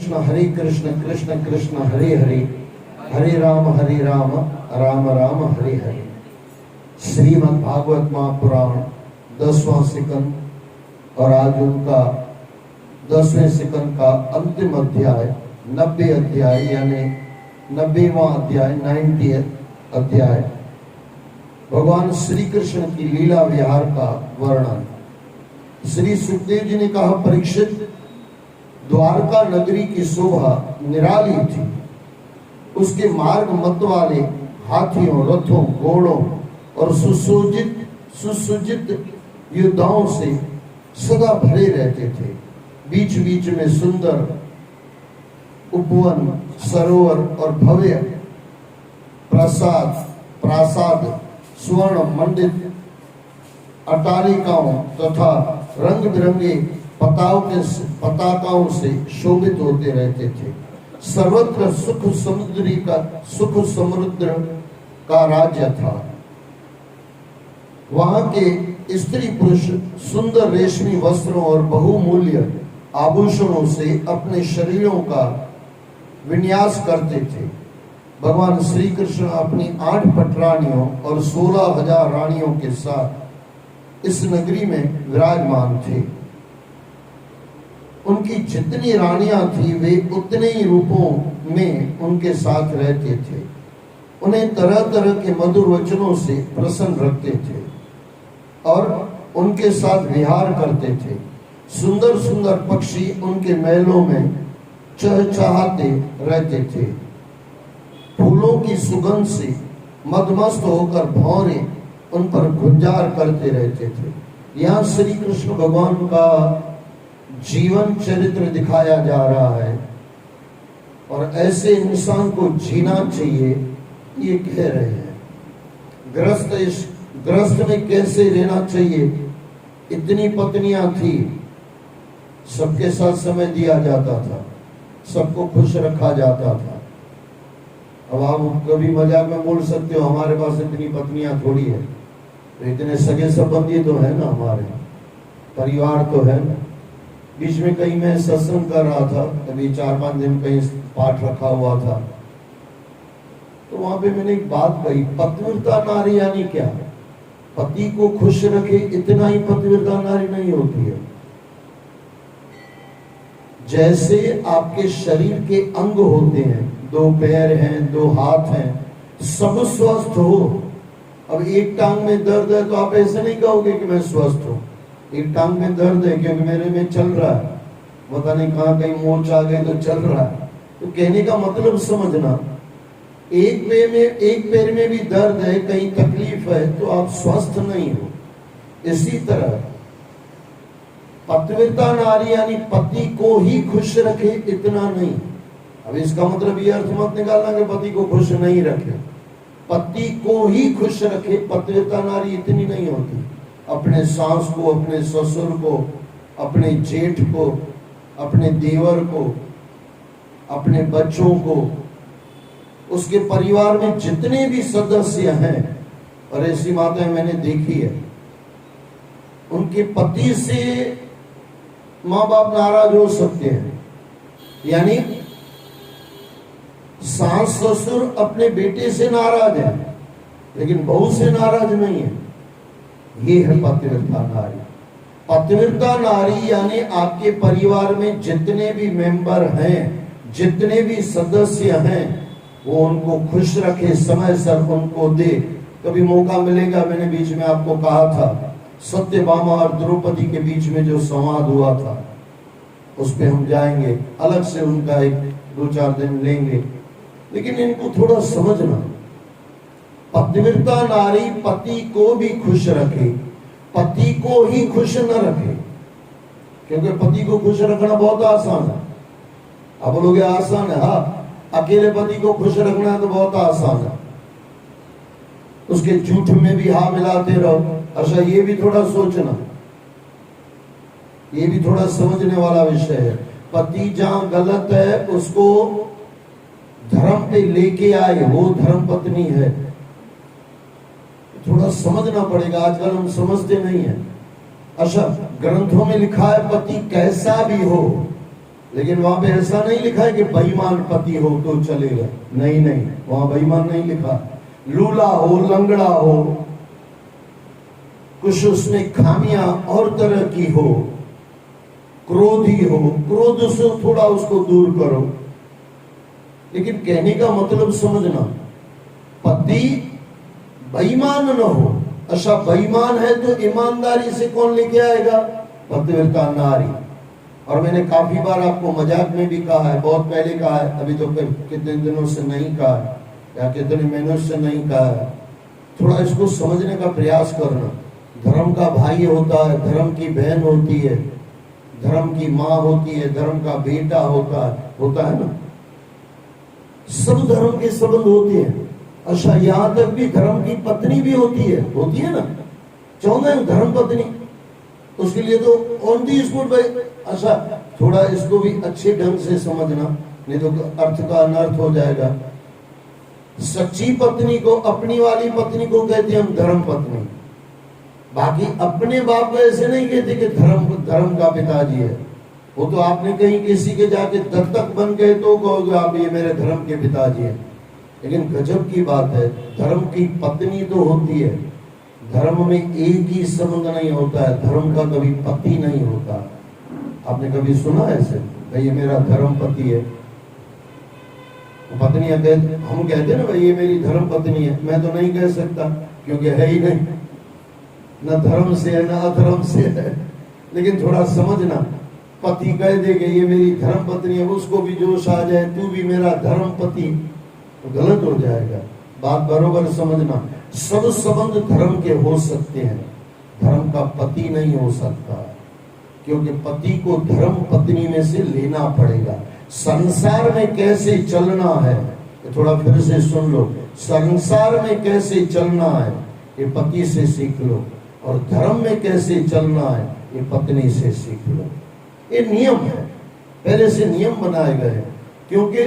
हरे कृष्ण कृष्ण कृष्ण हरे हरे, हरे राम राम राम हरे हरे। श्रीमद् भागवत महापुराण 10वां सिकंद और आज उनका 10वें सिकंद का अंतिम अध्याय 90 अध्याय यानी 90वां अध्याय 90 अध्याय भगवान श्री कृष्ण की लीला विहार का वर्णन। श्री सुखदेव जी ने कहा, परीक्षित, द्वारका नगरी की शोभा निराली थी। उसके मार्ग मत वाले हाथियों, रथों, घोड़ों और सुसज्जित योद्धाओं से सदा भरे रहते थे। बीच बीच में सुंदर उपवन, सरोवर और भव्य प्रासाद स्वर्ण मंडित अट्टालिकाओं तथा रंग बिरंगे पताकाओं से शोभित होते रहते थे। सर्वत्र सुख समुद्र का राज्य था। वहां के स्त्री पुरुष सुंदर रेशमी वस्त्रों और बहुमूल्य आभूषणों से अपने शरीरों का विन्यास करते थे। भगवान श्री कृष्ण अपनी 8 पटरानियों और 16,000 रानियों के साथ इस नगरी में विराजमान थे। उनकी जितनी रानियां थी वे उतने ही रूपों में उनके साथ रहते थे। उन्हें तरह तरह के मधुर वचनों से प्रसन्न रखते थे और उनके साथ विहार करते थे। सुंदर सुंदर पक्षी उनके महलों में चहचहाते रहते थे। फूलों की सुगंध से मदमस्त होकर भौरे उन पर गुंजार करते रहते थे। यहाँ श्री कृष्ण भगवान का जीवन चरित्र दिखाया जा रहा है और ऐसे इंसान को जीना चाहिए, ये कह रहे हैं। गृहस्थ में कैसे रहना चाहिए। इतनी पत्नियां थी, सबके साथ समय दिया जाता था, सबको खुश रखा जाता था। अब आप कभी मजाक में बोल सकते हो, हमारे पास इतनी पत्नियां थोड़ी है, तो इतने सगे संबंधी तो है ना, हमारे परिवार तो है ना। बीच में कहीं मैं सत्संग कर रहा था, अभी 4-5 दिन कहीं पाठ रखा हुआ था, तो वहां पे मैंने एक बात कही, पतिव्रता नारी यानी क्या? पति को खुश रखे इतना ही पतिव्रता नारी नहीं होती है। जैसे आपके शरीर के अंग होते हैं, 2 पैर हैं, 2 हाथ हैं, सब स्वस्थ हो। अब एक टांग में दर्द है तो आप ऐसे नहीं कहोगे कि मैं स्वस्थ हूं। एक टांग में दर्द है क्योंकि मेरे में चल रहा है, पता नहीं कहां कहीं मोच आ गई तो चल रहा है। तो कहने का मतलब समझना, एक पैर में भी दर्द है, कहीं तकलीफ है तो आप स्वस्थ नहीं हो। इसी तरह पतिव्रता नारी यानी पति को ही खुश रखे इतना नहीं। अब इसका मतलब ये अर्थ मत निकालना कि पति को खुश नहीं रखे। पति को ही खुश रखे पतिव्रता नारी इतनी नहीं होती। अपने सास को, अपने ससुर को, अपने जेठ को, अपने देवर को, अपने बच्चों को, उसके परिवार में जितने भी सदस्य हैं, और ऐसी माताएं मैंने देखी है, उनके पति से माँ बाप नाराज हो सकते हैं। यानी सास ससुर अपने बेटे से नाराज है लेकिन बहू से नाराज नहीं है। ये है पतिव्रता नारी। पतिव्रता नारी यानी आपके परिवार में जितने भी मेंबर हैं, जितने भी सदस्य हैं, वो उनको खुश रखे, समय सर उनको दे। कभी मौका मिलेगा, मैंने बीच में आपको कहा था, सत्यभामा और द्रौपदी के बीच में जो संवाद हुआ था उस पे हम जाएंगे, अलग से उनका एक 2-4 दिन लेंगे। लेकिन इनको थोड़ा समझना, पतिव्रता नारी पति को भी खुश रखे, पति को ही खुश न रखे। क्योंकि पति को खुश रखना बहुत आसान है। आप बोलोगे आसान है, हाँ, अकेले पति को खुश रखना तो बहुत आसान है। उसके झूठ में भी हाँ मिलाते रहो। अच्छा, ये भी थोड़ा सोचना, ये भी थोड़ा समझने वाला विषय है। पति जहां गलत है उसको धर्म पे लेके आए, वो धर्म पत्नी है। थोड़ा समझना पड़ेगा, आजकल हम समझते नहीं है। अच्छा, ग्रंथों में लिखा है पति कैसा भी हो लेकिन वहां पे ऐसा नहीं लिखा है कि बेईमान पति हो तो चलेगा, नहीं नहीं, वहां बेईमान नहीं लिखा। लूला हो, लंगड़ा हो, कुछ उसमें खामियां और तरह की हो, क्रोधी हो, क्रोध से थोड़ा उसको दूर करो। लेकिन कहने का मतलब समझना, पति बेईमान न हो। अच्छा, बेईमान है तो ईमानदारी से कौन लेके आएगा? पतिव्रता नारी। और मैंने काफी बार आपको मजाक में भी कहा है, बहुत पहले कहा है, अभी तो कितने दिनों से नहीं कहा है, या कितने महीनों से नहीं कहा है। थोड़ा इसको समझने का प्रयास करना। धर्म का भाई होता है, धर्म की बहन होती है, धर्म की माँ होती है, धर्म का बेटा होता है ना। सब धर्म के संबंध होते हैं। अच्छा, यहाँ तक भी धर्म की पत्नी भी होती है ना, चाहते हैं धर्म पत्नी, उसके लिए तो ऑन दी स्पॉट भाई। अच्छा, थोड़ा इसको भी अच्छे ढंग से समझना, नहीं तो अर्थ का अनर्थ हो जाएगा। सच्ची पत्नी को, अपनी वाली पत्नी को कहते हैं हम धर्म पत्नी। बाकी अपने बाप को ऐसे नहीं कहते कि धर्म का पिताजी है। वो तो आपने कहीं किसी के जाके दत्तक बन गए तो कहोगे आप ये मेरे धर्म के पिताजी हैं। लेकिन गजब की बात है, धर्म की पत्नी तो होती है, धर्म में एक ही संबंध नहीं होता है, धर्म का कभी पति नहीं होता। आपने कभी सुना ऐसे भाई ये मेरा धर्म पति है? पत्नियां कहते, हम कहते हैं ना भाई ये मेरी धर्म पत्नी है। मैं तो नहीं कह सकता क्योंकि है ही नहीं, न धर्म से है न अधर्म से है। लेकिन थोड़ा समझना, पति कह दे कि ये मेरी धर्म पत्नी है, उसको भी जोश आ जाए तू भी मेरा धर्म पति, तो गलत हो जाएगा। बात बरोबर समझना। सब संबंध धर्म के हो सकते हैं, धर्म का पति नहीं हो सकता, क्योंकि पति को धर्म पत्नी में से लेना पड़ेगा। संसार में कैसे चलना है, थोड़ा फिर से सुन लो। संसार में कैसे चलना है ये पति से सीख लो, और धर्म में कैसे चलना है ये पत्नी से सीख लो। ये नियम है, पहले से नियम बनाए गए। क्योंकि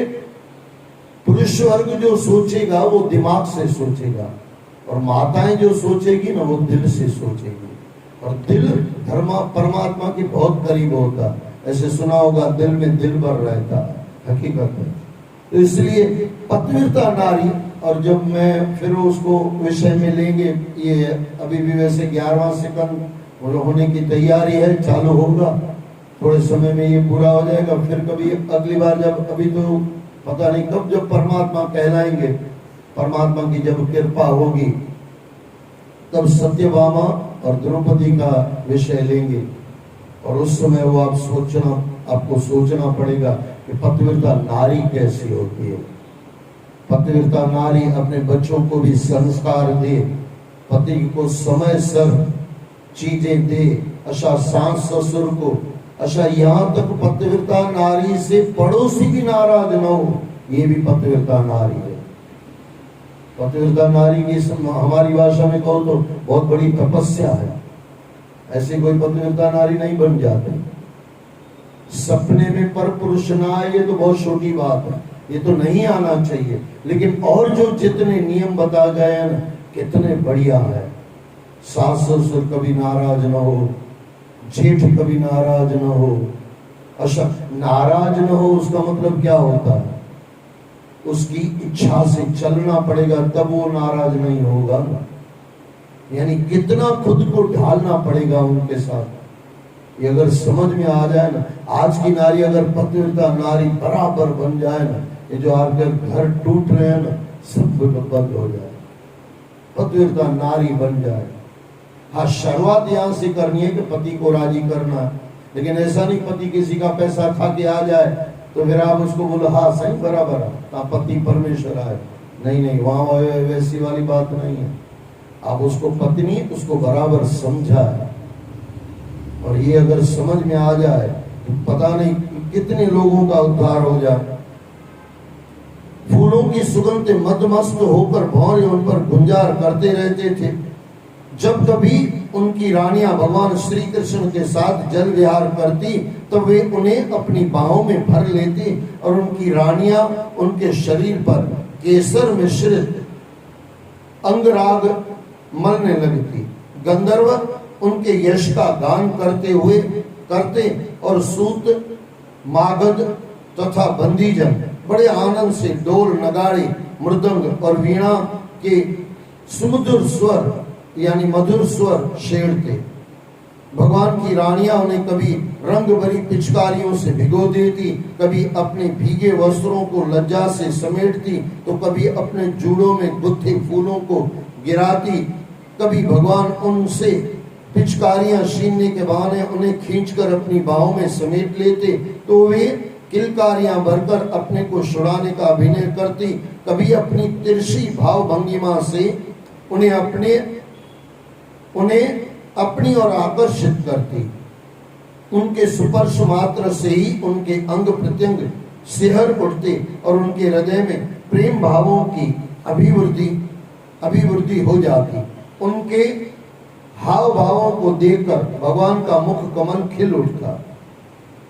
पुरुष वर्ग जो सोचेगा वो दिमाग से सोचेगा, और माताएं जो सोचेगी ना वो दिल से सोचेगी। और दिल परमात्मा के बहुत करीब होता है। ऐसे सुना होगा, दिल में दिल भर रहता है, हकीकत है। तो इसलिए पतिव्रता नारी, और जब मैं फिर उसको विषय में लेंगे, ये अभी भी वैसे 11वां सेकंड होने की तैयारी है, चालू होगा थोड़े समय में, ये पूरा हो जाएगा। फिर कभी अगली बार जब, अभी तो पता नहीं कब, जब परमात्मा कहलाएंगे, परमात्मा की जब कृपा होगी तब सत्यभामा और द्रौपदी का विषय लेंगे। और उस समय वो आपको सोचना पड़ेगा कि पतिव्रता नारी कैसी होती है। पतिव्रता नारी अपने बच्चों को भी संस्कार दे, पति को समय सर चीजें दे, अच्छा सास ससुर को, अच्छा यहाँ तक पतिव्रता नारी से पड़ोसी भी नाराज न हो, ये भी पतिव्रता नारी है। पतिव्रता नारी की हमारी भाषा में कहो तो बहुत बड़ी तपस्या है। ऐसे कोई पतिव्रता नारी नहीं बन जाते। सपने में पर पुरुष ना आए ये तो बहुत छोटी बात है, ये तो नहीं आना चाहिए। लेकिन और जो जितने नियम बता गए हैं ना, कितने बढ़िया है। सास ससुर कभी नाराज न हो, जेठ कभी नाराज न हो। अच्छा, नाराज न हो उसका मतलब क्या होता है? उसकी इच्छा से चलना पड़ेगा तब वो नाराज नहीं होगा। यानी कितना खुद को ढालना पड़ेगा उनके साथ। ये अगर समझ में आ जाए ना, आज की नारी अगर पतिव्रता नारी बराबर बन जाए ना, ये जो आपके घर टूट रहे हैं ना, सब बंद हो जाए, पतिव्रता नारी बन जाए। हाँ, शुरुआत यहाँ से करनी है कि पति को राजी करना है। लेकिन ऐसा नहीं पति किसी का पैसा खा के आ जाए तो फिर आप उसको बोलो हाँ सही बराबर है, पति परमेश्वर आए। नहीं नहीं, वहां वैसी वाली बात नहीं है। आप उसको पत्नी, उसको बराबर समझा है। और ये अगर समझ में आ जाए तो पता नहीं कितने लोगों का उद्धार हो जाए। फूलों की सुगंध से मदमस्त होकर भौरे उन पर गुंजार करते रहते थे। जब कभी उनकी रानियां भगवान श्री कृष्ण के साथ जल विहार करती तो वे उन्हें अपनी बाहों में भर लेती और उनकी रानियां उनके शरीर पर केसर मिश्रित अंगराग मलने लगती। गंधर्व उनके यश का गान करते और सूत मागध तथा बंदीजन बड़े आनंद से ढोल नगाड़े मृदंग और वीणा के सुमधुर स्वर यानी मधुर स्वर छेड़ते। भगवान की रानियां उन्हें कभी रंग भरी पिचकारियों से भिगो देती, कभी अपने भीगे वस्त्रों को लज्जा से समेटती, तो कभी अपने जूड़ों में गुत्थे फूलों को गिराती। कभी भगवान उनसे पिचकारियां छीनने के बहाने उन्हें खींचकर अपनी बाहों में समेट लेते, तो वे किलकारियां भरकर अपने को छुड़ाने का अभिनय करती। कभी अपनी तिरछी भाव भंगिमा से उन्हें अपनी ओर आकर्षित करती। उनके स्पर्श मात्र से ही उनके अंग प्रत्यंग सिहर उठते और उनके हृदय में प्रेम भावों की अभिवृद्धि हो जाती। उनके हाव भावों को देखकर भगवान का मुख कमल खिल उठता।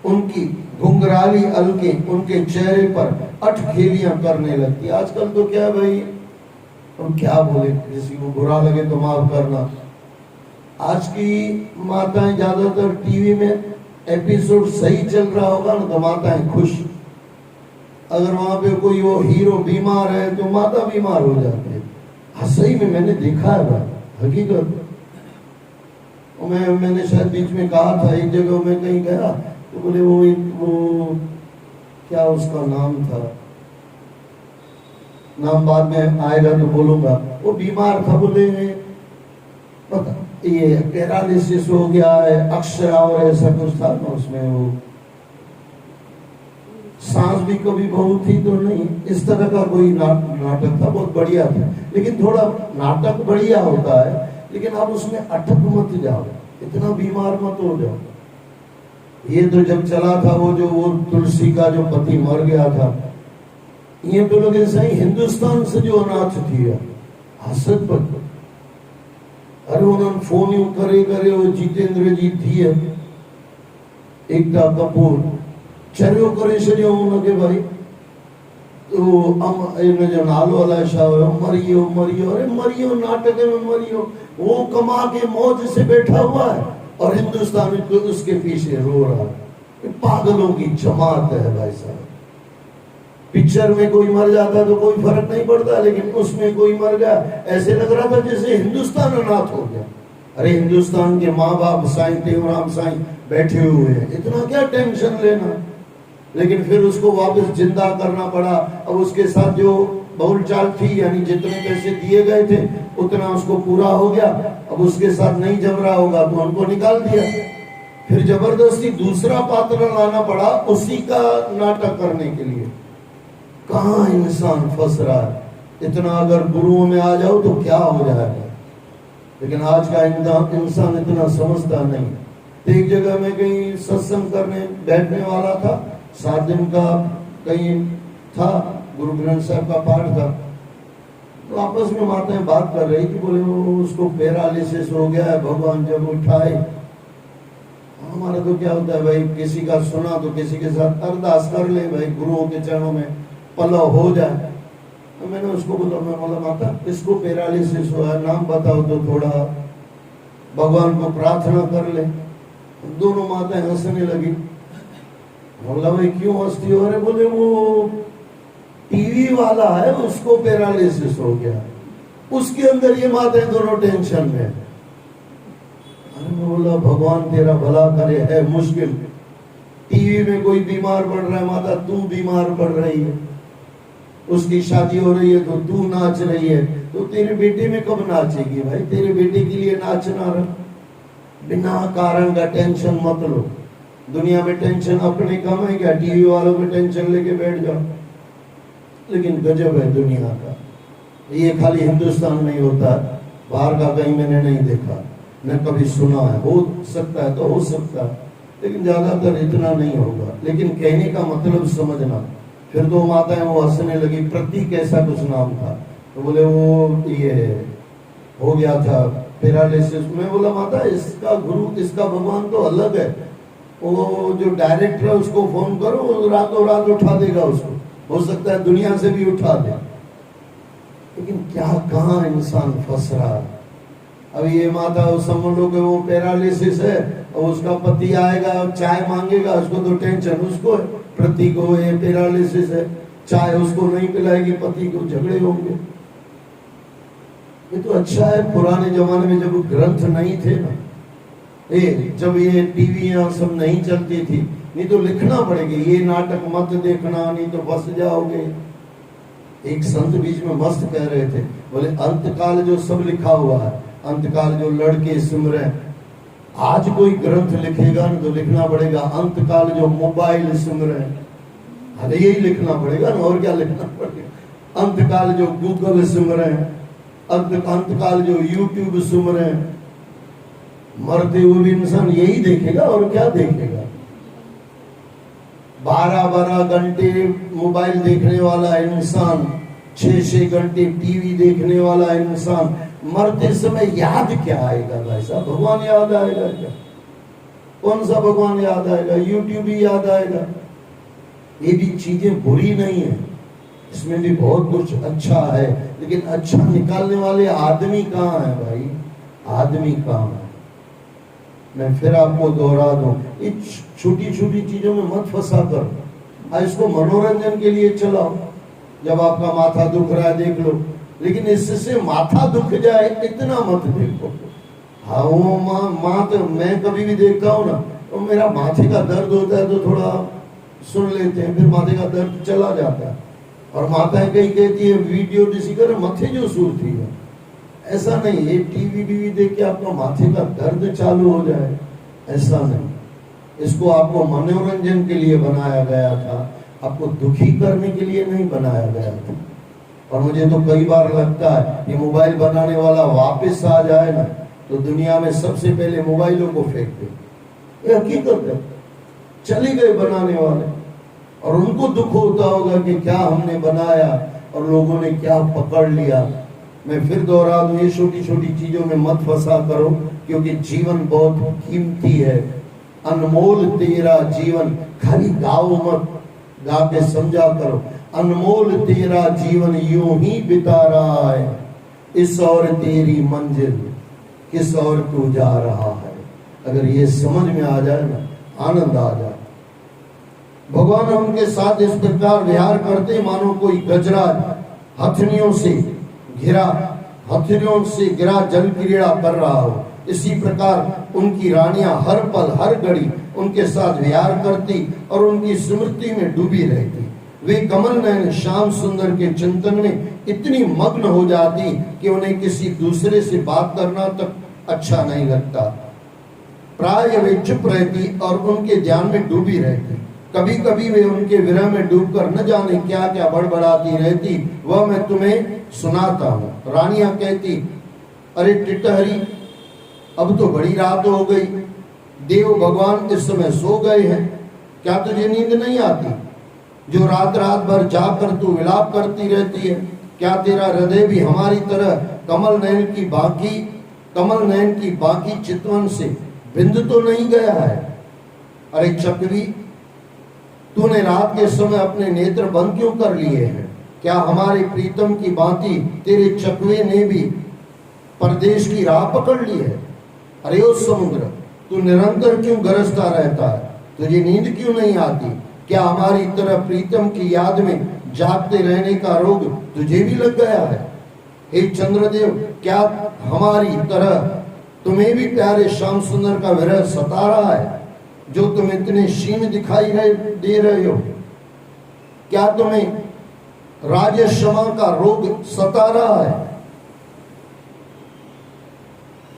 उनकी घुंघराली अलकें उनके चेहरे पर अठखेलियां करने लगती। आजकल तो क्या भाई, हम क्या बोले, किसी को बुरा लगे तो माफ करना। आज की माताएं ज्यादातर टीवी में एपिसोड सही चल रहा होगा ना तो माताएं खुश, अगर वहां पे कोई वो हीरो बीमार है तो माता बीमार हो जाती है। हाँ सही में मैंने देखा है भाई, हकीकत। मैंने शायद बीच में कहा था, एक जगह मैं कहीं गया तो बोले वो क्या उसका नाम था, नाम बाद में आएगा तो बोलूंगा, वो बीमार था, बोले पता ये पैरालिसिस हो गया है, अक्षरा और ऐसा कुछ था ना उसमें, वो सांस भी कभी बहुत थी तो नहीं, इस तरह का कोई नाटक था, बहुत बढ़िया था। लेकिन थोड़ा नाटक बढ़िया होता है, लेकिन आप उसमें अटक मत जाओ, इतना बीमार मत हो जाओ। ये तो जब चला था वो तुलसी का जो पति मर गया था, ये तो लोग ऐसा ही हिंदुस्तान से जो अनाथ थी हसद पर, अरे उन्होंने फोन ही करे वो जितेंद्र जी थी एकता कपूर चरियो करे छो उनके भाई, तो जो नालो अलाए मरियो अरे मरियो नाटक में मरियो, वो कमा के मौज से बैठा हुआ है और हिंदुस्तान में उसके पीछे रो रहा है। पागलों की जमात है भाई साहब। पिक्चर में कोई मर जाता तो कोई फर्क नहीं पड़ता, लेकिन उसमें कोई मर गया ऐसे लग रहा था जैसे हिंदुस्तान अनाथ हो गया। अरे हिंदुस्तान के माँ बाप साईं देवराम साईं बैठे हुए हैं, इतना क्या टेंशन लेना। लेकिन फिर उसको वापस जिंदा करना पड़ा। अब उसके साथ जो बहुल चाल थी, यानी जितने पैसे दिए गए थे उतना उसको पूरा हो गया, अब उसके साथ नहीं जम रहा होगा तो उनको निकाल दिया। फिर जबरदस्ती दूसरा पात्र लाना पड़ा उसी का नाटक करने के लिए। कहाँ इंसान फंस रहा है। इतना अगर गुरुओं में आ जाओ तो क्या हो जाएगा, लेकिन आज का इंसान इतना समझता नहीं। एक जगह में कहीं सत्संग करने बैठने वाला था, 7 दिन का कहीं था, गुरु ग्रंथ साहब का पाठ था, तो आपस में माताएं बात कर रही थी, बोले वो उसको पैरालिसिस हो गया है, भगवान जब उठाए। हमारा तो क्या होता है भाई, किसी का सुना तो किसी के साथ अरदास कर ले भाई, गुरुओं के चरणों में पलव हो जाए। तो मैंने उसको बोला माता किसको पैरालिसिस हुआ है, नाम बताओ तो थोड़ा भगवान को प्रार्थना कर ले। दोनों माताएं हंसने लगी। बोला भाई क्यों हंसती हो? अरे बोले वो टीवी वाला है उसको पैरालिसिस हो गया, उसके अंदर ये माताएं दोनों टेंशन में। अरे बोला भगवान तेरा भला करे, है मुश्किल। टीवी में कोई बीमार पड़ रहा है, माता तू बीमार पड़ रही है, उसकी शादी हो रही है तो तू नाच रही है, तो तेरे बेटे में कब नाचेगी भाई? तेरे बेटे के लिए नाचना रहा। बिना कारण का टेंशन मत लो। दुनिया में टेंशन अपने कम है क्या? टीवी वालों पे टेंशन लेके बैठ जाओ। लेकिन गजब है दुनिया का, ये खाली हिंदुस्तान में ही होता है, बाहर का कहीं मैंने नहीं देखा, न कभी सुना है। हो सकता है तो हो सकता है, लेकिन ज्यादातर इतना नहीं होगा। लेकिन कहने का मतलब समझना। फिर तो माताएं वो हंसने लगी। प्रतीक ऐसा कुछ नाम था, तो बोले वो ये हो गया था पैरालिसिस। मैं बोला माता इसका गुरु, इसका भगवान तो अलग है, वो जो डायरेक्टर है उसको फोन करो, रातों रात उठा देगा उसको, हो सकता है दुनिया से भी उठा दे। लेकिन क्या कहाँ इंसान फंस रहा है। अब ये माता समझ लो कि वो पैरालिसिस है और उसका पति आएगा और चाय मांगेगा, उसको तो टेंशन, उसको पति को ये पैरालिसिस है, चाय उसको नहीं पिलाएगी, पति को झगड़े होंगे। ये तो अच्छा है पुराने जमाने में जब ग्रंथ नहीं थे ना, जब ये टीवी सब नहीं चलती थी, नहीं तो लिखना पड़ेगा ये नाटक मत देखना नहीं तो फंस जाओगे। एक संत बीच में मस्त कह रहे थे, बोले अंतकाल जो सब लिखा हुआ है, अंतकाल जो लड़के सिमरे, आज कोई ग्रंथ लिखेगा ना तो लिखना पड़ेगा अंतकाल जो मोबाइल सिमरे। अरे यही लिखना पड़ेगा ना, और क्या लिखना पड़ेगा। अंतकाल जो गूगल सिमरे, अंतकाल जो यूट्यूब सिमरे। मरते हुए भी इंसान यही देखेगा और क्या देखेगा। 12-12 घंटे मोबाइल देखने वाला इंसान, 6-6 घंटे टीवी देखने वाला इंसान, मरते समय याद क्या आएगा भाई साहब? भगवान याद आएगा क्या? कौन सा भगवान याद आएगा? यूट्यूब ही याद आएगा। ये भी चीजें बुरी नहीं है, इसमें भी बहुत कुछ अच्छा है, लेकिन अच्छा निकालने वाले आदमी कहाँ है भाई? आदमी कहाँ है? मैं फिर आपको दोहरा दूं, इस छोटी छोटी चीजों में मत फंसा कर। इसको मनोरंजन के लिए चलाओ, जब आपका माथा दुख रहा है देख लो, लेकिन इससे माथा दुख जाए इतना मत देखो। हाँ वो माँ तो मैं कभी भी देखता हूँ ना, तो मेरा माथे का दर्द होता है तो थोड़ा सुन लेते हैं, फिर माथे का दर्द चला जाता है। और माताएं कहीं कहती है वीडियो किसी कर माथे जो सूरती है, ऐसा नहीं ये टीवी वीवी देख के आपका माथे का दर्द चालू हो जाए, ऐसा नहीं। इसको आपको मनोरंजन के लिए बनाया गया था, आपको दुखी करने के लिए नहीं बनाया गया था। और मुझे तो कई बार लगता है ये मोबाइल बनाने वाला वापस आ जाए ना तो दुनिया में सबसे पहले मोबाइलों को फेंक दे। ये हकीकत है, चले गए बनाने वाले और उनको दुख होता होगा कि क्या हमने बनाया और लोगों ने क्या पकड़ लिया। मैं फिर दोहरा दूं, ये छोटी छोटी चीजों में मत फंसा करो, क्योंकि जीवन बहुत कीमती है, अनमोल तेरा जीवन। खाली गाओ मत, गा के समझा करो। अनमोल तेरा जीवन यूं ही बिता रहा है, इस और तेरी मंजिल किस और तू जा रहा है। अगर ये समझ में आ जाए ना, आनंद आ जाए। भगवान उनके साथ इस प्रकार विहार करते मानो कोई गजराज हथनियों से गिरा जल क्रीड़ा कर रहा हो। इसी प्रकार उनकी रानियां हर पल हर घड़ी उनके साथ विहार करती और उनकी स्मृति में डूबी रहती। वे कमल नयन श्याम सुंदर के चिंतन में इतनी मग्न हो जाती कि उन्हें किसी दूसरे से बात करना तक अच्छा नहीं लगता। प्राय वे चुप रहती और उनके ध्यान में डूबी रहती। कभी कभी वे उनके विरह में डूबकर न जाने क्या क्या बड़बड़ाती रहती, वह मैं तुम्हें सुनाता हूँ। रानियां कहती, अरे टिटहरी, अब तो बड़ी रात हो गई, देव भगवान इस समय सो गए हैं, क्या तुझे नींद नहीं आती? जो रात रात भर जाकर तू विलाप करती रहती है, क्या तेरा हृदय भी हमारी तरह कमल नयन की बाकी चितवन से बिंद तो नहीं गया है? अरे चकवी, तूने रात के समय अपने नेत्र बंद क्यों कर लिए हैं? क्या हमारे प्रीतम की भांति तेरे चकवे ने भी परदेश की राह पकड़ ली है? अरे ओ समुद्र, तू निरंतर क्यों गरजता रहता है? तुझे नींद क्यों नहीं आती? क्या हमारी तरह प्रीतम की याद में जागते रहने का रोग तुझे भी लग गया है? हे चंद्रदेव, क्या हमारी तरह तुम्हें भी प्यारे श्याम सुंदर का विरह सता रहा है, जो तुम इतने क्षीण दिखाई दे रहे हो? क्या तुम्हें राजक्षमा का रोग सता रहा है?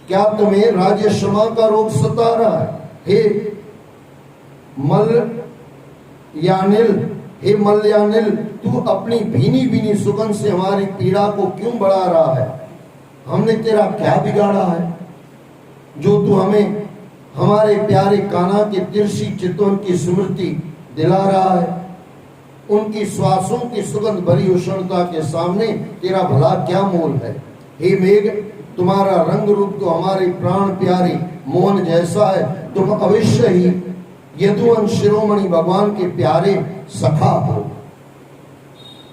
क्या तुम्हें राजक्षमा का रोग सता रहा है? हे मलयानिल, तू अपनी भीनी भीनी सुगंध से हमारी पीड़ा को क्यों बढ़ा रहा है? हमने तेरा क्या बिगाड़ा है जो तू हमें हमारे प्यारे कान्हा के तिरछी चितवन की स्मृति दिला रहा है? उनकी श्वासों की सुगंध भरी उष्णता के सामने तेरा भला क्या मोल है? हे मेघ, तुम्हारा रंग रूप तो हमारे प्राण प्यारे मोहन जैसा है। तुम अवश्य ही यदुवंश शिरोमणि भगवान के प्यारे सखा हो,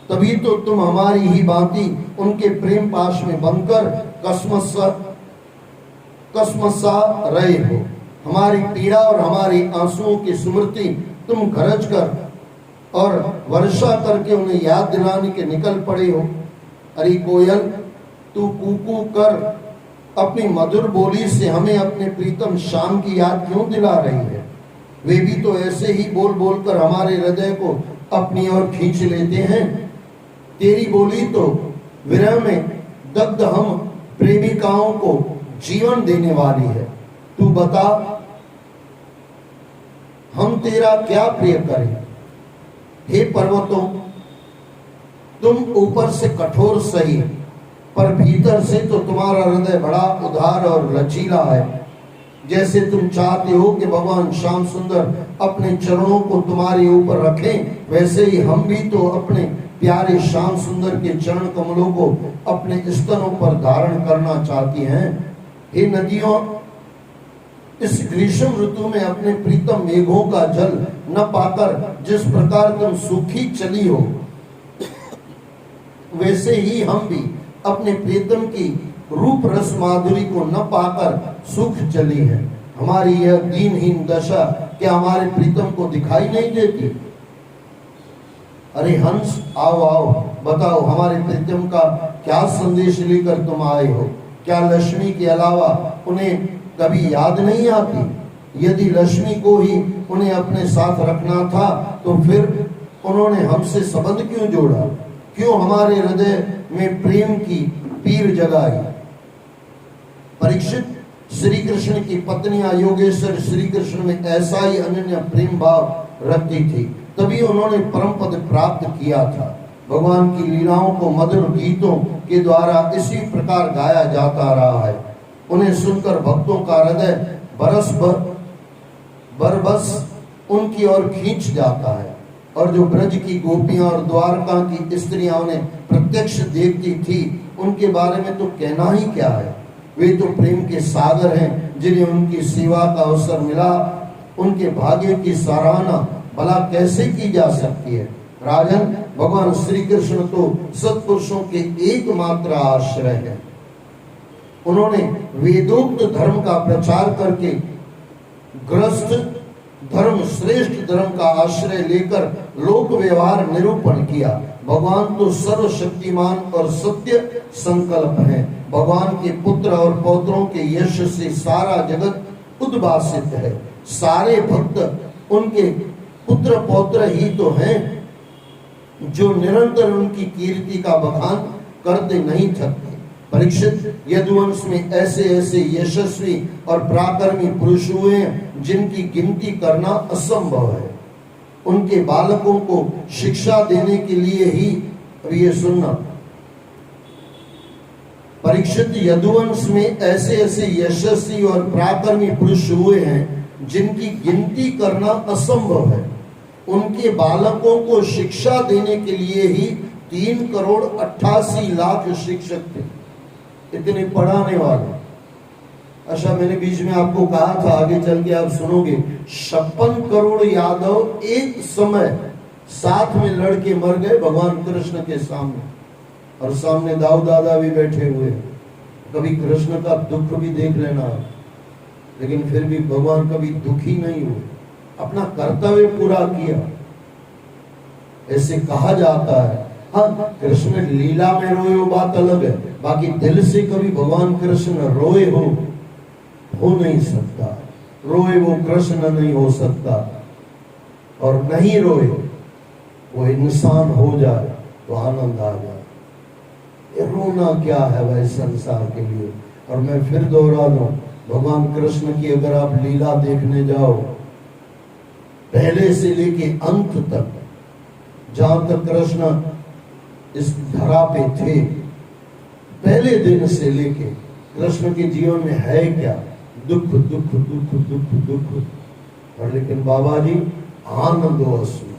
तभी तो तुम हमारी ही भांति उनके प्रेम पाश में बनकर कसमसा रहे हो। हमारी पीड़ा और हमारी आंसुओं की स्मृति तुम गरज कर और वर्षा करके उन्हें याद दिलाने के निकल पड़े हो। अरे कोयल, तू कूकू कर अपनी मधुर बोली से हमें अपने प्रीतम श्याम की याद क्यों दिला रही है? वे भी तो ऐसे ही बोल बोल कर हमारे हृदय को अपनी ओर खींच लेते हैं। तेरी बोली तो विरह में दग्ध हम प्रेमिकाओं को जीवन देने वाली है। तू बता, हम तेरा क्या प्रिय करें? हे पर्वतों, तुम ऊपर से कठोर सही, पर भीतर से तो तुम्हारा हृदय बड़ा उदार और लचीला है। जैसे तुम चाहते हो कि भगवान श्याम सुंदर अपने चरणों को तुम्हारे ऊपर रखें, वैसे ही हम भी तो अपने प्यारे श्याम सुंदर के चरण कमलों को अपने स्तनों पर धारण करना चाहती हैं। हे नदियों, इस ग्रीष्म ऋतु में अपने प्रीतम मेघों का जल न पाकर जिस प्रकार तुम सूखी चली हो, वैसे ही हम भी अपने प्रीतम की रूप रस माधुरी को न पाकर सूख चली है। हमारी यह दीनहीन दशा क्या हमारे प्रीतम को दिखाई नहीं देती? अरे हंस, आओ आओ, बताओ हमारे प्रीतम का क्या संदेश लेकर तुम आए हो? क्या लक्ष्मी के अलावा उन्हें कभी याद नहीं आती? यदि लक्ष्मी को ही उन्हें अपने साथ रखना था तो फिर उन्होंने हमसे संबंध क्यों जोड़ा? क्यों हमारे हृदय में प्रेम की पीर जगाई? परीक्षित, श्री कृष्ण की पत्नियां योगेश्वर श्री कृष्ण में ऐसा ही अनन्य प्रेम भाव रखती थी, तभी उन्होंने परम पद प्राप्त किया था। भगवान की लीलाओं को मधुर गीतों के द्वारा इसी प्रकार गाया जाता रहा है। उन्हें सुनकर भक्तों का हृदय बरबस उनकी ओर खींच जाता है। और जो ब्रज की गोपियां और द्वारका की स्त्रियां उन्हें प्रत्यक्ष देखती थी, उनके बारे में तो कहना ही क्या है। वे तो प्रेम के सागर हैं, जिन्हें उनकी सेवा का अवसर मिला। उनके भाग्य की सराहना भला कैसे की जा सकती है? राजन, भगवान श्री कृष्ण तो सत्पुरुषों के एकमात्र आश्रय है। उन्होंने वेदोक्त धर्म का प्रचार करके ग्रस्त धर्म, श्रेष्ठ धर्म का आश्रय लेकर लोक व्यवहार निरूपण किया। भगवान तो सर्वशक्तिमान और सत्य संकल्प है। भगवान के पुत्र और पौत्रों के यश से सारा जगत उद्भासित है। सारे भक्त उनके पुत्र पौत्र ही तो हैं, जो निरंतर उनकी कीर्ति का बखान करते नहीं थकते। परीक्षित, यदुवंश में ऐसे ऐसे यशस्वी और पराक्रमी पुरुष हुए हैं जिनकी गिनती करना असंभव है। उनके बालकों को शिक्षा देने के लिए ही, ये सुनना परीक्षित, यदुवंश में ऐसे ऐसे यशस्वी और पराक्रमी पुरुष हुए हैं जिनकी गिनती करना असंभव है। उनके बालकों को शिक्षा देने के लिए ही 3,88,00,000 शिक्षक थे, इतने पढ़ाने वाले। अच्छा, मैंने बीच में आपको कहा था, आगे चल के आप सुनोगे, 56 करोड़ यादव एक समय साथ में लड़के मर गए भगवान कृष्ण के सामने, और सामने दाऊ दादा भी बैठे हुए। कभी कृष्ण का दुख भी देख लेना, लेकिन फिर भी भगवान कभी दुखी नहीं हुए, अपना कर्तव्य पूरा किया, ऐसे कहा जाता है। हाँ, कृष्ण लीला में रोए वो बात अलग है, बाकी दिल से कभी भगवान कृष्ण रोए हो नहीं सकता। रोए वो कृष्ण नहीं हो सकता, और नहीं रोए वो इंसान हो जाए तो आनंद आ जाए। ये रोना क्या है भाई संसार के लिए? और मैं फिर दोहरा दूं, भगवान कृष्ण की अगर आप लीला देखने जाओ, पहले से लेके अंत तक, जहां तक कृष्ण इस धरा पे थे, पहले दिन से लेके कृष्ण के जीवन में है क्या? दुख दुख दुख दुख दुख। और लेकिन बाबा जी आनंद हो असली,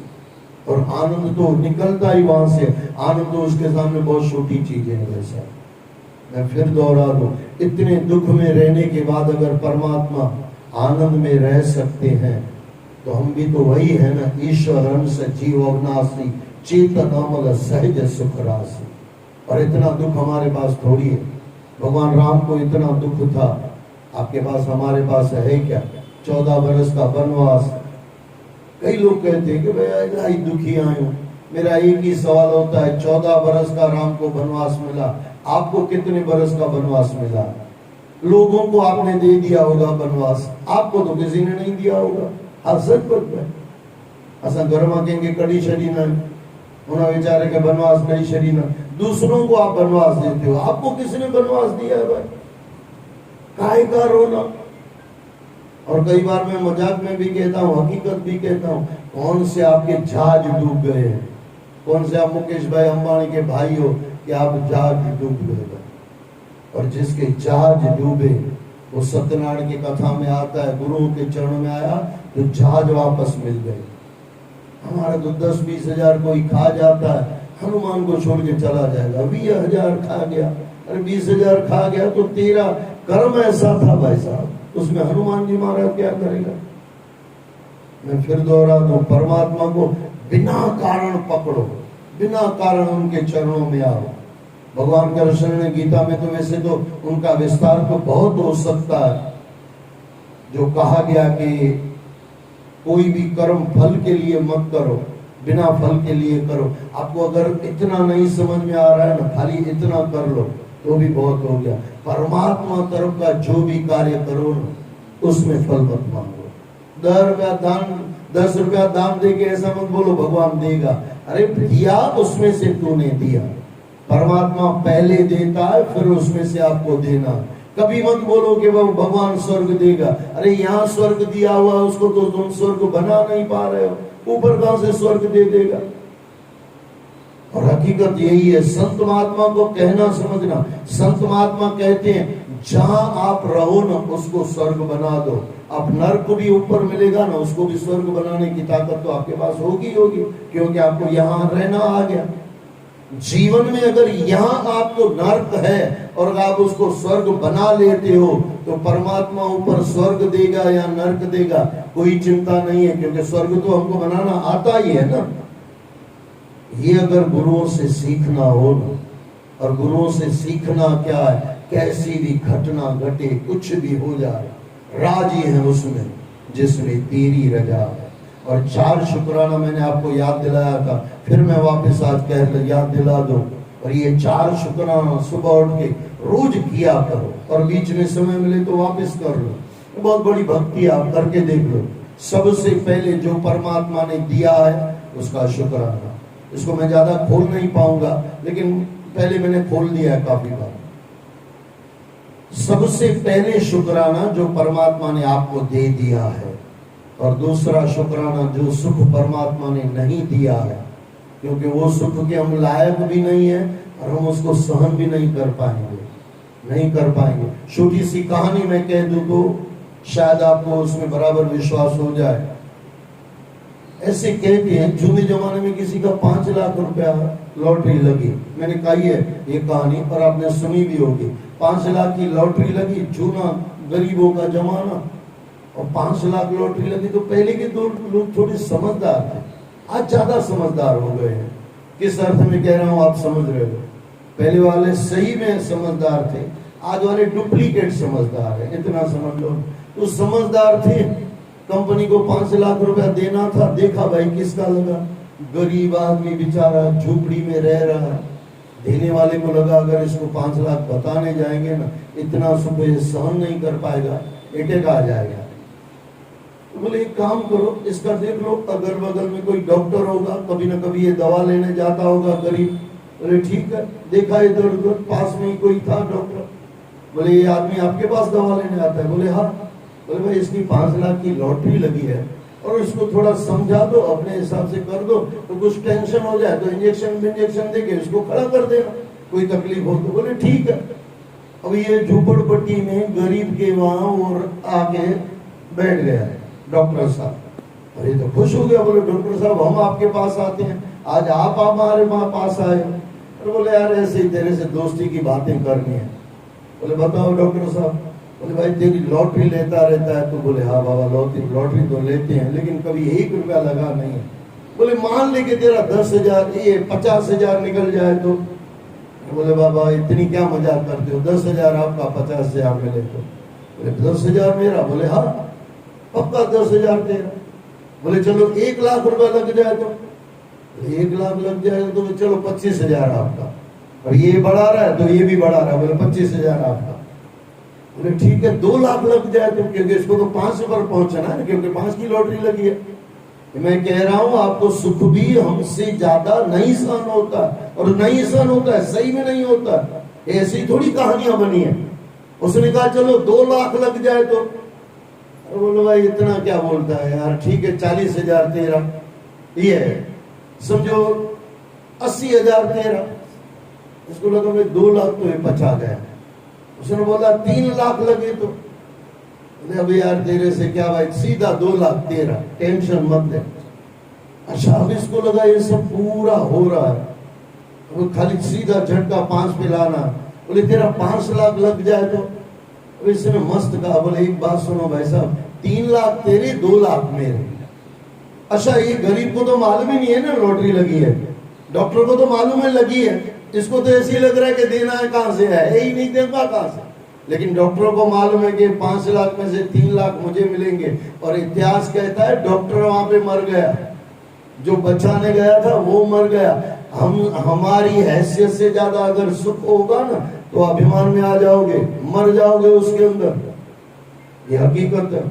और आनंद तो निकलता ही वहां से। आनंद तो उसके सामने बहुत छोटी चीजें हैं। वैसा मैं फिर दोहरा दूं, इतने दुख में रहने के बाद अगर परमात्मा आनंद में रह सकते हैं, तो हम भी तो वही है ना। ईश्वर अंश जीव अविनाशी, चेतन अमल सहज सुख राशि। और इतना दुख हमारे पास थोड़ी है। भगवान राम को इतना दुख था, आपके पास हमारे पास है क्या? 14 बरस का वनवास। कई लोग कहते हैं कि भाई दुखी आए हूं। मेरा एक ही सवाल होता है, 14 बरस का राम को वनवास मिला, आपको कितने बरस का वनवास मिला? लोगों को आपने दे दिया होगा वनवास, आपको तो किसी ने नहीं दिया होगा। आप सच बोलते हैं, असा घर में कहेंगे कड़ी शरी ना उन्हें बेचारे के वनवास कड़ी शरी ना, दूसरों को आप वनवास देते हो, आपको किसने वनवास दिया है भाई? काहे का रोना? और कई बार मैं मजाक में भी कहता हूँ, हकीकत भी कहता हूँ, कौन से आपके जहाज डूब गए हैं? कौन से आप मुकेश भाई अंबानी के भाई हो कि आप जहाज डूब गए? और जिसके जहाज डूबे वो सत्यनारायण की कथा में आता है, गुरुओं के चरणों में आया तो जहाज वापस मिल गए। हमारा तो 10-20 हजार कोई खा जाता है, हनुमान को छोड़ के चला जाएगा। 20,000 खा गया, अरे 20,000 खा गया तो तेरा कर्म ऐसा था भाई साहब, उसमें हनुमान जी महाराज क्या करेगा? मैं फिर दोहरा दूं, परमात्मा को बिना कारण पकड़ो, बिना कारण उनके चरणों में आओ। भगवान कृष्ण ने गीता में तो वैसे तो उनका विस्तार तो बहुत हो सकता है, जो कहा गया कि कोई भी कर्म फल के लिए मत करो, बिना फल के लिए करो। आपको अगर इतना नहीं समझ में आ रहा है ना, खाली इतना कर लो तो भी बहुत हो गया। परमात्मा तरफ का जो भी कार्य करो ना, उसमें फल मत मांगो। 10 रुपया दाम दे के ऐसा मत बोलो भगवान देगा, अरे दिया उसमें से तूने दिया। परमात्मा पहले देता है, फिर उसमें से आपको देना। कभी मत बोलो कि वो भगवान स्वर्ग देगा, अरे यहाँ स्वर्ग दिया हुआ उसको तो तुम स्वर्ग बना नहीं पा रहे हो, ऊपर कहां से स्वर्ग दे देगा? और हकीकत यही है। संत महात्मा को कहना समझना, संत महात्मा कहते हैं जहां आप रहो ना उसको स्वर्ग बना दो। आप नर्क भी ऊपर मिलेगा ना, उसको भी स्वर्ग बनाने की ताकत तो आपके पास होगी, क्योंकि आपको यहाँ रहना आ गया। जीवन में अगर यहाँ आपको नर्क है और आप उसको स्वर्ग बना लेते हो तो परमात्मा ऊपर स्वर्ग देगा या नर्क देगा कोई चिंता नहीं है, क्योंकि स्वर्ग तो हमको बनाना आता ही है ना। ये अगर गुरुओं से सीखना हो ना, और गुरुओं से सीखना क्या है, कैसी भी घटना घटे, कुछ भी हो जाए, राजी है उसमें जिसमें तेरी रजा है। और 4 शुक्राना मैंने आपको याद दिलाया था, फिर मैं वापस आज कह याद दिला दूं। और ये 4 शुक्राना सुबह उठ के रोज किया करो, और बीच में समय मिले तो वापस कर लो। बहुत बड़ी भक्ति आप करके देख लो। सबसे पहले जो परमात्मा ने दिया है उसका शुक्राना। इसको मैं ज्यादा खोल नहीं पाऊंगा, लेकिन पहले मैंने खोल दिया है काफी बार। सबसे पहले शुक्राना जो परमात्मा ने आपको दे दिया है, और दूसरा शुक्राना जो सुख परमात्मा ने नहीं दिया है, क्योंकि वो सुख के हम लायक भी नहीं है और हम उसको सहन भी नहीं कर पाएंगे। छोटी सी कहानी मैं कह दूं तो शायद आपको उसमें बराबर विश्वास हो जाए। ऐसे कहते हैं जूने जमाने में किसी का 5 लाख रुपया लॉटरी लगी। मैंने कही है ये कहानी, और आपने सुनी भी होगी। 5 लाख की लॉटरी लगी, जूना गरीबों का जमाना, और 5 लाख लॉटरी लगी। तो पहले के लोग थोड़े समझदार थे, आज ज्यादा समझदार हो गए हैं। किस अर्थ में कह रहा हूं आप समझ रहे हो? पहले वाले सही में समझदार थे, आज वाले डुप्लीकेट समझदार है, इतना समझ लो। तो समझदार थे, कंपनी को 5 लाख रुपया देना था, देखा भाई किसका लगा, गरीब आदमी बेचारा झोपड़ी में रह रहा है। देने वाले को लगा अगर इसको 5 लाख बताने जाएंगे ना, इतना सुबह सहन नहीं कर पाएगा, अटैक आ जाएगा। तो बोले एक काम करो, इसका देख लो, अगल बगल में कोई डॉक्टर होगा, कभी ना कभी ये दवा लेने जाता होगा गरीब। बोले ठीक है, देखा इधर उधर, पास में ही कोई था डॉक्टर। बोले ये आदमी आपके पास दवा लेने आता है? बोले हाँ। बोले भाई इसकी 5 लाख की लॉटरी लगी है, और इसको थोड़ा समझा दो, अपने हिसाब से कर दो, तो कुछ टेंशन हो जाए तो इंजेक्शन देके इसको खड़ा कर देना, कोई तकलीफ हो तो। बोले ठीक है। अब ये झोपड़पट्टी में गरीब के वहां और आके बैठ गया है डॉक्टर साहब। अरे तो खुश हो गया, बोले डॉक्टर साहब हम आपके पास आते हैं, आज आप हमारे पास आए। और बोले यार ऐसे ही तेरे से दोस्ती की बातें करनी है। बोले बताओ डॉक्टर साहब। बोले भाई तेरी लॉटरी लेता रहता है? तो बोले हाँ बाबा लॉटरी तो लेते हैं, लेकिन कभी 1 रुपया लगा नहीं है। बोले मान ले कि तेरा 10,000 ये 50,000 निकल जाए तो? बोले बाबा इतनी क्या मजाक करते हो, 10,000 आपका 50,000 मिले तो? बोले 10,000 मेरा, बोले हाँ पक्का 10,000 तेरा। बोले चलो 1 लाख रुपया लग जाए तो, 1 लाख लग जाए तो चलो 25,000 आपका, और ये बढ़ा रहा है तो ये भी बढ़ा रहा है, बोले 25,000 आपका। बोले ठीक है 2 लाख लग जाए तो, क्योंकि इसको तो 5 पर पहुंचना है, क्योंकि 5 की लॉटरी लगी है। मैं कह रहा हूं आपको सुख भी हमसे ज्यादा नहीं सहन होता, और नहीं सहन होता है, सही में नहीं होता, ऐसी थोड़ी कहानियां बनी है। उसने कहा चलो 2 लाख लग जाए तो, बोलो भाई इतना क्या बोलता है यार, ठीक है 40,000 तेरा, ये है समझो 80,000 तेरा। उसको लगा भाई 2 लाख तो ये बचा गया। उसने बोला 3 लाख लगे तो, अब यार तेरे से क्या भाई, सीधा 2 लाख तेरा, टेंशन मत ले। अच्छा अब इसको लगा ये सब पूरा हो रहा है, वो खाली सीधा झटका 5 पे लाना। बोले तेरा 5 लाख लग जाए तो, इसने मस्त कहा, बोले एक बात सुनो भाई साहब, 3 लाख तेरे 2 लाख मेरे। अच्छा ये गरीब को तो मालूम ही नहीं है ना लॉटरी लगी है, डॉक्टर को तो मालूम है लगी है, इसको तो ऐसे ही लग रहा है कि देना है कहां से है, यही नहीं देगा कहां से। लेकिन डॉक्टरों को मालूम है कि 5 लाख में से 3 लाख मुझे मिलेंगे, और इतिहास कहता है डॉक्टर वहां पे मर गया, जो बचाने गया था वो मर गया। हमारी हैसियत से ज्यादा अगर सुख होगा ना तो अभिमान में आ जाओगे, मर जाओगे उसके अंदर, ये हकीकत है।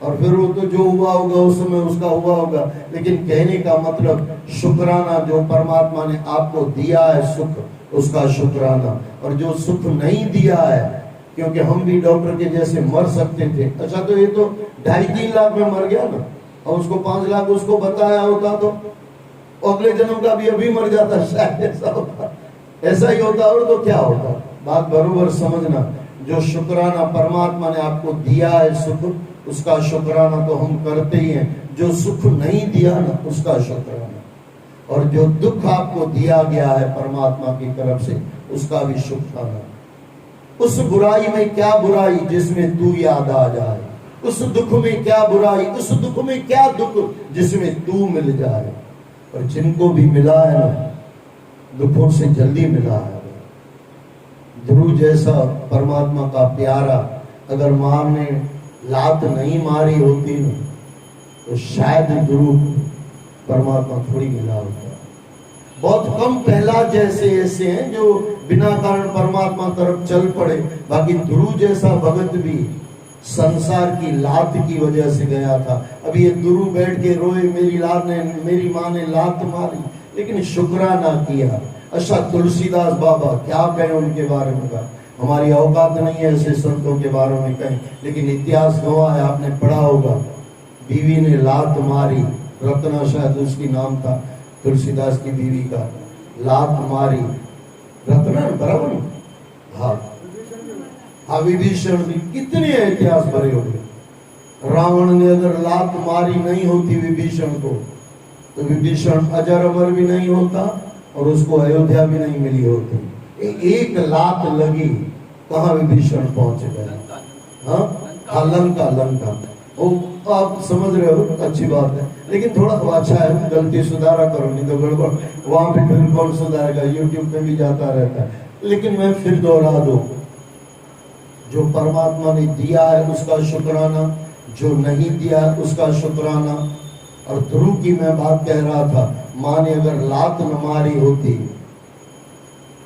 और फिर वो तो जो हुआ होगा उस समय उसका हुआ होगा। लेकिन कहने का मतलब शुक्राना, जो परमात्मा ने आपको दिया है सुख, उसका शुक्राना। और जो सुख नहीं दिया है, क्योंकि हम भी डॉक्टर के जैसे मर सकते थे। अच्छा तो ये तो 2.5-3 लाख में मर गया ना, और उसको 5 लाख उसको बताया होता तो अगले जन्म का भी अभी मर जाता, शायद ऐसा होता, ऐसा ही होता, और तो क्या होता। बात बरोबर समझना, जो शुक्राना परमात्मा ने आपको दिया है सुख, उसका शुक्राना तो हम करते ही हैं। जो सुख नहीं दिया ना उसका शुक्राना, और जो दुख आपको दिया गया है परमात्मा की तरफ से, उसका भी शुक्राना। उस बुराई में क्या बुराई जिसमें तू याद आ जाए, उस दुख में क्या बुराई, उस दुख में क्या दुख जिसमें तू मिल जाए। और जिनको भी मिला है ना, दुखों से जल्दी मिला है। ध्रुव जैसा परमात्मा का प्यारा, अगर मां ने लात नहीं मारी होती ना तो शायद ध्रुव परमात्मा थोड़ी मिला होता। बहुत कम प्रहलाद जैसे ऐसे हैं जो बिना कारण परमात्मा तरफ चल पड़े, बाकी ध्रुव जैसा भगत भी संसार की लात की वजह से गया था। अभी ये ध्रुव बैठ के रोए, मेरी माँ ने लात मारी, लेकिन शुक्राना किया। अच्छा तुलसीदास बाबा क्या कहें उनके बारे में, का हमारी औकात नहीं है ऐसे संतों के बारे में कहें, लेकिन इतिहास गवाह है, आपने पढ़ा होगा, बीवी ने लात मारी, रत्ना शायद उसकी नाम था, तुलसीदास की बीवी का, लात मारी, रत्ना बराबर, हाँ विभीषण भी, कितने इतिहास भरे हो गए। रावण ने अगर लात मारी नहीं होती विभीषण को, तो विभीषण अजर अमर भी नहीं होता और उसको अयोध्या भी नहीं मिली होती। एक लात लगी, कहाँ विभीषण पहुंच गया, हाँ लंका। वो आप समझ रहे हो, अच्छी बात है, लेकिन थोड़ा अच्छा है, गलती सुधारा करो, नहीं तो गड़बड़ वहां पे फिर कौन सुधारेगा, यूट्यूब पे भी जाता रहता है। लेकिन मैं फिर दोहरा दूं, जो परमात्मा ने दिया है उसका शुक्राना, जो नहीं दिया है उसका शुक्राना। और ध्रुव की मैं बात कह रहा था, माँ ने अगर लात न मारी होती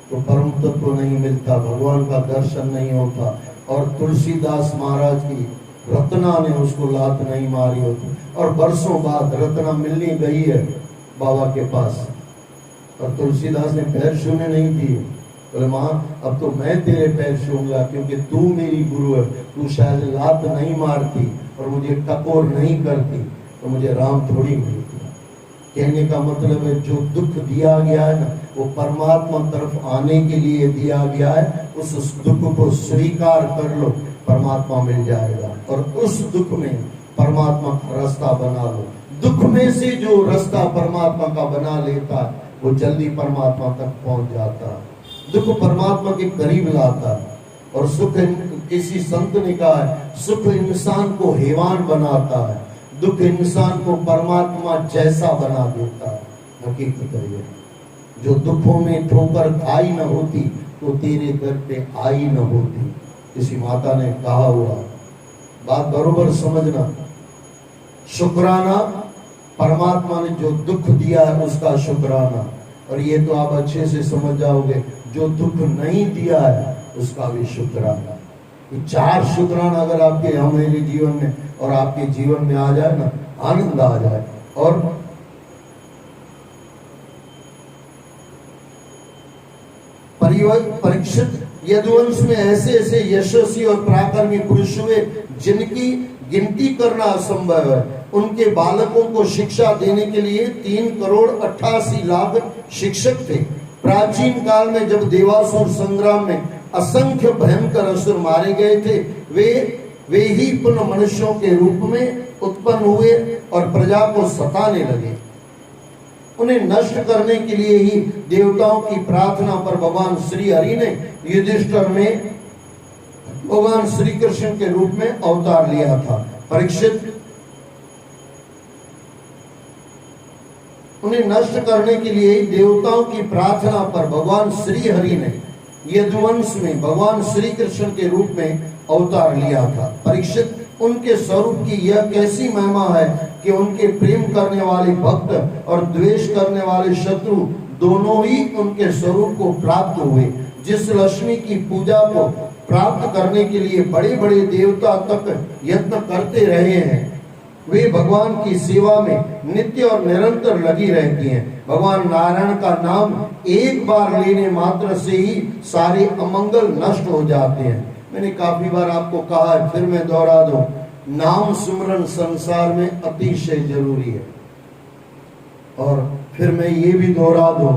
तो परम तत्व नहीं मिलता, भगवान का दर्शन नहीं होता। और तुलसीदास महाराज की रत्ना ने उसको लात नहीं मारी होती, और बरसों बाद रत्ना मिलने गई है बाबा के पास, और तुलसीदास ने पैर छूने नहीं दिए। बोले माँ अब तो मैं तेरे पैर छूंगा, क्योंकि तू मेरी गुरु है, तू शायद लात नहीं मारती और मुझे टकोर नहीं करती तो मुझे राम थोड़ी मिलती। कहने का मतलब है जो दुख दिया गया है ना, वो परमात्मा तरफ आने के लिए दिया गया है। उस दुख को स्वीकार कर लो, परमात्मा मिल जाएगा, और उस दुख में परमात्मा का रास्ता बना लो। दुख में से जो रास्ता परमात्मा का बना लेता है वो जल्दी परमात्मा तक पहुंच जाता है। दुख परमात्मा के करीब लाता है, और सुख, किसी संत ने कहा है, सुख इंसान को हैवान बनाता है, दुख इंसान को परमात्मा जैसा बना देता है। हकीकत है ये, जो दुखों में ठोकर खाई न होती तो तेरे दर पे आई न होती। किसी माता ने कहा हुआ, बात बरोबर समझना। शुक्राना, परमात्मा ने जो दुख दिया है उसका शुक्राना, और ये तो आप अच्छे से समझ जाओगे, जो दुख नहीं दिया है उसका भी शुक्राना। ये 4 शुक्राना अगर आपके हमारे जीवन में और आपके जीवन में आ जाए ना, आनंद आ जाए। और परीक्षित यदुवंश में ऐसे ऐसे यशस्वी और पराक्रमी पुरुष हुए जिनकी गिनती करना असंभव है। उनके बालकों को शिक्षा देने के लिए 3,88,00,000 शिक्षक थे। प्राचीन काल में जब देवासुर संग्राम में असंख्य भयंकर असुर मारे गए थे, वे ही पुनः मनुष्यों के रूप में उत्पन्न हुए और प्रजा को सताने लगे। उन्हें नष्ट करने के लिए ही देवताओं की प्रार्थना पर भगवान श्री हरि ने युधिष्ठिर में भगवान श्री कृष्ण के रूप में अवतार लिया था। परीक्षित, उन्हें नष्ट करने के लिए देवताओं की प्रार्थना पर भगवान श्री हरि ने यदुवंश में भगवान श्री कृष्ण के रूप में अवतार लिया था। परीक्षित, उनके स्वरूप की यह कैसी महिमा है कि उनके प्रेम करने वाले भक्त और द्वेष करने वाले शत्रु दोनों ही उनके स्वरूप को प्राप्त हुए। जिस लक्ष्मी की पूजा को प्राप्त करने के लिए बड़े बड़े देवता तक यत्न करते रहे हैं, वे भगवान की सेवा में नित्य और निरंतर लगी रहती हैं। भगवान नारायण का नाम एक बार लेने मात्र से ही सारे अमंगल नष्ट हो जाते हैं। मैंने काफी बार आपको कहा है, फिर मैं दोहरा दूं, नाम सुमरन संसार में अतिशय जरूरी है। और फिर मैं ये भी दोहरा दूं,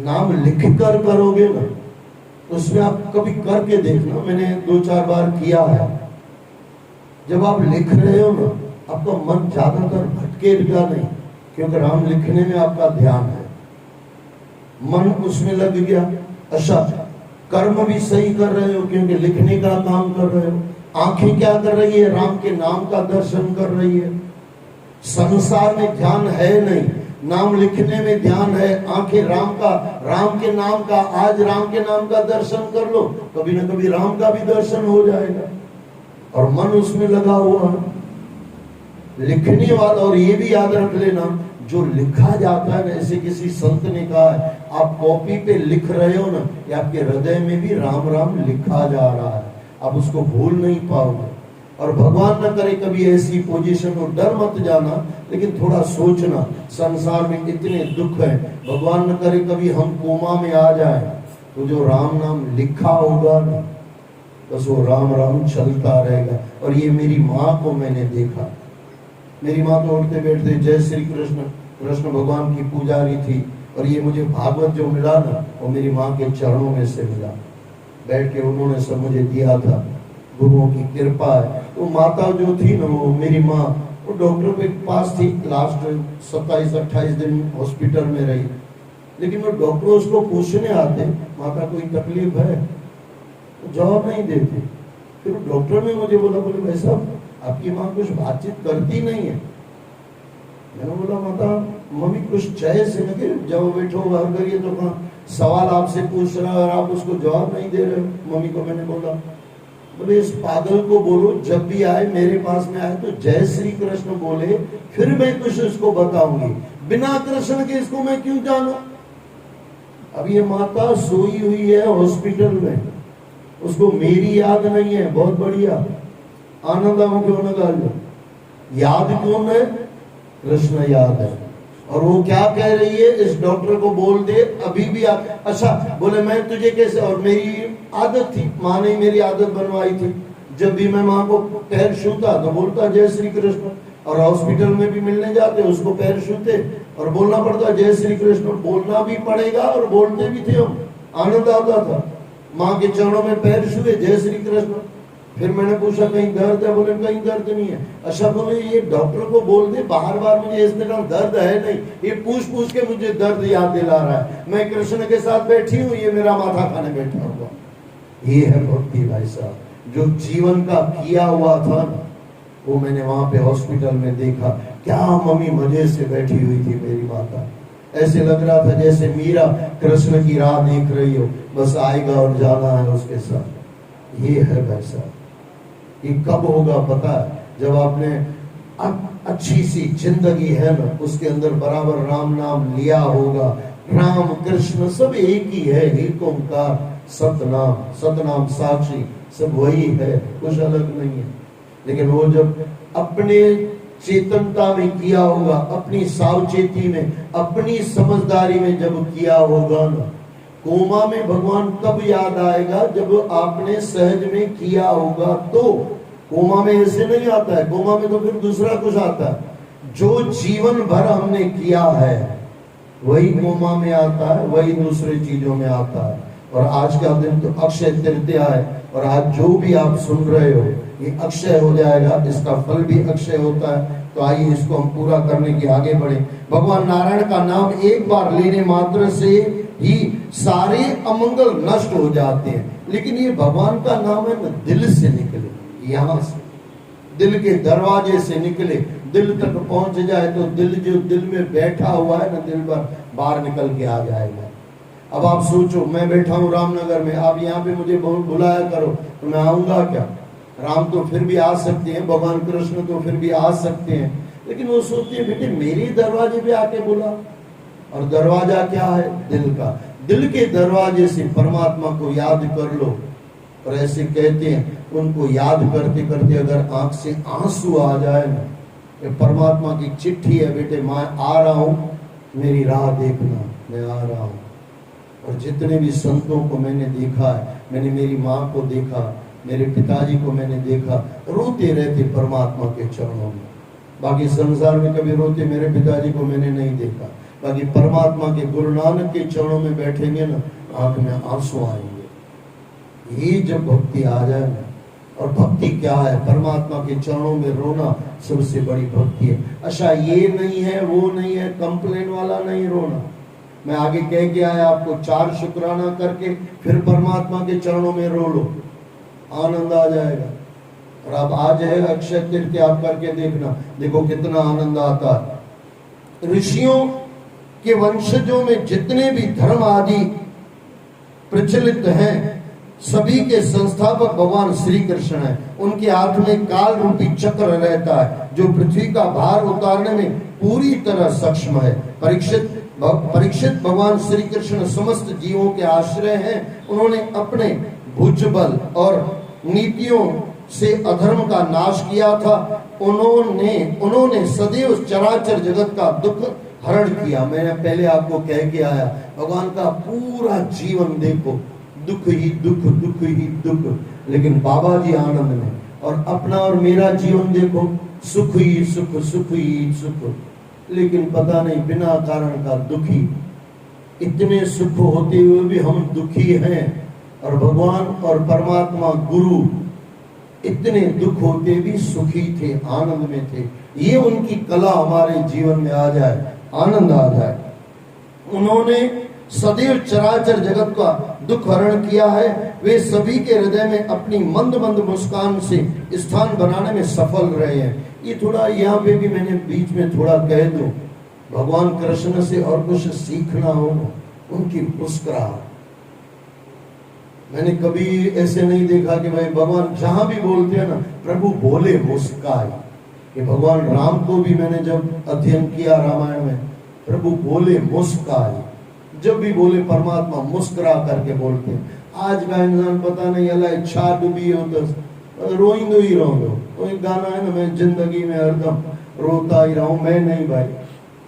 नाम लिख कर करोगे ना, उसमें आप कभी करके देखना, मैंने 2-4 बार किया है। जब आप लिख रहे हो ना, आपका मन ज्यादातर भटकेगा नहीं, क्योंकि राम लिखने में आपका ध्यान है, मन उसमें लग गया। अच्छा, कर्म भी सही कर रहे हो क्योंकि लिखने का काम कर रहे हो। आंखें क्या कर रही है? राम के नाम का दर्शन कर रही है। संसार में ध्यान है नहीं, नाम लिखने में ध्यान है। आंखें राम के नाम का, आज राम के नाम का दर्शन कर लो, कभी ना कभी राम का भी दर्शन हो जाएगा। और मन उसमें लगा हुआ है लिखने वाला। और ये भी याद रख लेना, जो लिखा जाता है, जैसे किसी संत ने कहा है, आप कॉपी पे लिख रहे हो ना, ये आपके हृदय में भी राम राम लिखा जा रहा है, आप उसको भूल नहीं पाओगे। और भगवान न करे कभी ऐसी पोजीशन हो, डर मत जाना, लेकिन थोड़ा सोचना, संसार में इतने दुख हैं, भगवान न करे कभी हम कोमा में आ जाए, तो जो राम नाम लिखा होगा ना, बस वो राम राम चलता रहेगा। और ये मेरी माँ को मैंने देखा, मेरी माँ तो उठते बैठते जय श्री कृष्ण, कृष्ण भगवान की पुजारी थी। और ये मुझे भागवत जो मिला ना, वो मेरी माँ के चरणों में से मिला, बैठ के उन्होंने सब मुझे दिया था, गुरुओं की कृपा है। तो माता जो थी ना, वो मेरी माँ, वो डॉक्टर के पास थी, लास्ट 27-28 दिन हॉस्पिटल में रही। लेकिन वो डॉक्टर उसको पूछने आते, माता कोई तकलीफ है, जवाब नहीं देते। फिर डॉक्टर ने मुझे बोला, बोले भाई साहब आपकी माँ कुछ बातचीत करती नहीं है। मैंने बोला माता, मम्मी कुछ चाहे से लगे, जब बैठो बाहर करिए तो कहाँ सवाल आपसे पूछ रहा है और आप उसको जवाब नहीं दे रहे हो। मम्मी को मैंने बोला, बोले इस पागल को बोलो जब भी आए मेरे पास में आए तो जय श्री कृष्ण बोले, फिर मैं कुछ उसको बताऊंगी, बिना कृष्ण के इसको मैं क्यों जानू। अब ये माता सोई हुई है हॉस्पिटल में, उसको मेरी याद नहीं है, बहुत बढ़िया, आनंद क्यों न गालो, याद कौन है? कृष्ण याद है। और वो क्या कह रही है, इस डॉक्टर को बोल दे अभी भी आप। अच्छा, बोले मैं तुझे कैसे, और मेरी आदत थी, माँ ने मेरी आदत बनवाई थी, जब भी मैं माँ को पैर छूता तो बोलता जय श्री कृष्ण। और हॉस्पिटल में भी मिलने जाते, उसको पैर छूते और बोलना पड़ता जय श्री कृष्ण, बोलना भी पड़ेगा और बोलते भी थे हम, आनंद आता था। माँ के चरणों में पैर छुए, जय श्री कृष्ण। फिर मैंने पूछा कहीं दर्द है? बोले कहीं दर्द नहीं है। अच्छा, बोले ये डॉक्टर को बोल दे बार बार मुझे इस तरह दर्द है नहीं, ये पूछ पूछ के मुझे दर्द याद दिला रहा है, मैं कृष्ण के साथ बैठी हूँ, ये मेरा माथा खाने बैठा हुआ। ये है भक्ति भाई साहब, जो जीवन का किया हुआ था ना, वो मैंने वहां पे हॉस्पिटल में देखा। क्या मम्मी मजे से बैठी हुई थी मेरी माता, ऐसे लग रहा था जैसे मीरा कृष्ण की राह देख रही हो, बस आएगा और जाना है उसके साथ। ये है वैसा। ये कब होगा पता है? जब आपने अच्छी सी जिंदगी है ना, उसके अंदर बराबर राम नाम लिया होगा। राम कृष्ण सब एक ही है, एक ओंकार सतनाम, सतनाम साक्षी सब वही है, कुछ अलग नहीं है। लेकिन वो जब अपने चेतनता में किया होगा, अपनी सावचेती में, अपनी समझदारी में जब किया होगा ना, कोमा में भगवान तब याद आएगा जब आपने सहज में किया होगा। तो कोमा में ऐसे नहीं आता है, कोमा में तो फिर दूसरा कुछ आता है। जो जीवन भर हमने किया है वही कोमा में आता है, वही दूसरी चीजों में आता है। और आज का दिन तो अक्षय तृतीया है, और आज जो भी आप सुन रहे हो ये अक्षय हो जाएगा, इसका फल भी अक्षय होता है। तो आइए इसको हम पूरा करने के आगे बढ़े। भगवान नारायण का नाम एक बार लेने मात्र से ही सारे अमंगल नष्ट हो जाते हैं। लेकिन ये भगवान का नाम है ना, दिल से निकले, यहाँ से दिल के दरवाजे से निकले, दिल तक पहुंच जाए तो दिल जो दिल में बैठा हुआ है ना, दिल भर बाहर निकल के आ जाएगा। अब आप सोचो, मैं बैठा हूँ रामनगर में, आप यहाँ पे मुझे बुलाया करो तो मैं आऊंगा क्या? राम तो फिर भी आ सकते हैं, भगवान कृष्ण तो फिर भी आ सकते हैं, लेकिन वो सोचते हैं बेटे मेरे दरवाजे पे आके बुला। और दरवाजा क्या है? दिल का। दिल के दरवाजे से परमात्मा को याद कर लो। और ऐसे कहते हैं, उनको याद करते करते अगर आंख से आंसू आ जाए ना, ये परमात्मा की चिट्ठी है, बेटे मैं आ रहा हूँ, मेरी राह देखना, मैं आ रहा हूँ। और जितने भी संतों को मैंने देखा है, मैंने मेरी माँ को देखा, मेरे पिताजी को मैंने देखा, रोते रहते परमात्मा के चरणों में। बाकी संसार में कभी रोते मेरे पिताजी को मैंने नहीं देखा। बाकी परमात्मा के गुरु नानक के चरणों में बैठेंगे ना, आंख में आंसू आएंगे। ये जब भक्ति आ जाए ना, और भक्ति क्या है? परमात्मा के चरणों में रोना सबसे बड़ी भक्ति है। अच्छा ये नहीं है, वो नहीं है, कंप्लेन वाला नहीं रोना। मैं आगे कह के आया आपको, 4 शुक्राना करके फिर परमात्मा के चरणों में रो लो, आनंद आ जाएगा। और आप आज है अक्षय तृतीया आप करके देखना, देखो कितना आनंद आता है। ऋषियों के वंशजों में जितने भी धर्म आदि प्रचलित हैं, सभी के संस्थापक भगवान श्री कृष्ण है। उनके हाथ में काल रूपी चक्र रहता है, जो पृथ्वी का भार उतारने में पूरी तरह सक्षम है। परीक्षित भगवान श्री कृष्ण समस्त जीवों के आश्रय हैं। उन्होंने अपने भुजबल और नीतियों से अधर्म का नाश किया था। उन्होंने सदैव चराचर जगत का दुख हरण किया। मैंने पहले आपको कह के आया, भगवान का पूरा जीवन देखो, दुख ही दुख, दुख ही दुख, लेकिन बाबा जी आनंद में। और अपना और मेरा जीवन देखो, सुख ही सुख, सुख ही सुख, लेकिन पता नहीं बिना कारण का दुखी। इतने सुख होते हुए भी हम दुखी हैं। और भगवान और परमात्मा गुरु इतने दुख होते भी सुखी थे, आनंद में थे। ये उनकी कला हमारे जीवन में आ जाए, आनंद आ जाए। उन्होंने सदैव चराचर जगत का दुख हरण किया है। वे सभी के हृदय में अपनी मंद मंद मुस्कान से स्थान बनाने में सफल रहे हैं। ये थोड़ा यहाँ पे भी मैंने बीच में थोड़ा कह दूं, भगवान कृष्ण से और कुछ सीखना हो, उनकी मुस्कुराहट। मैंने कभी ऐसे नहीं देखा कि भाई भगवान जहां भी बोलते हैं ना, प्रभु बोले मुस्काए। कि भगवान राम को भी मैंने जब अध्ययन किया रामायण में, प्रभु बोले मुस्काए। जब भी बोले परमात्मा मुस्कुरा करके बोलते हैं। आज का इंसान पता नहीं अल्लाह इच्छा डूबी हो तो रोइंदो ही रहो। तो एक गाना है ना, मैं जिंदगी में हरदम रोता ही रहूं। मैं नहीं भाई,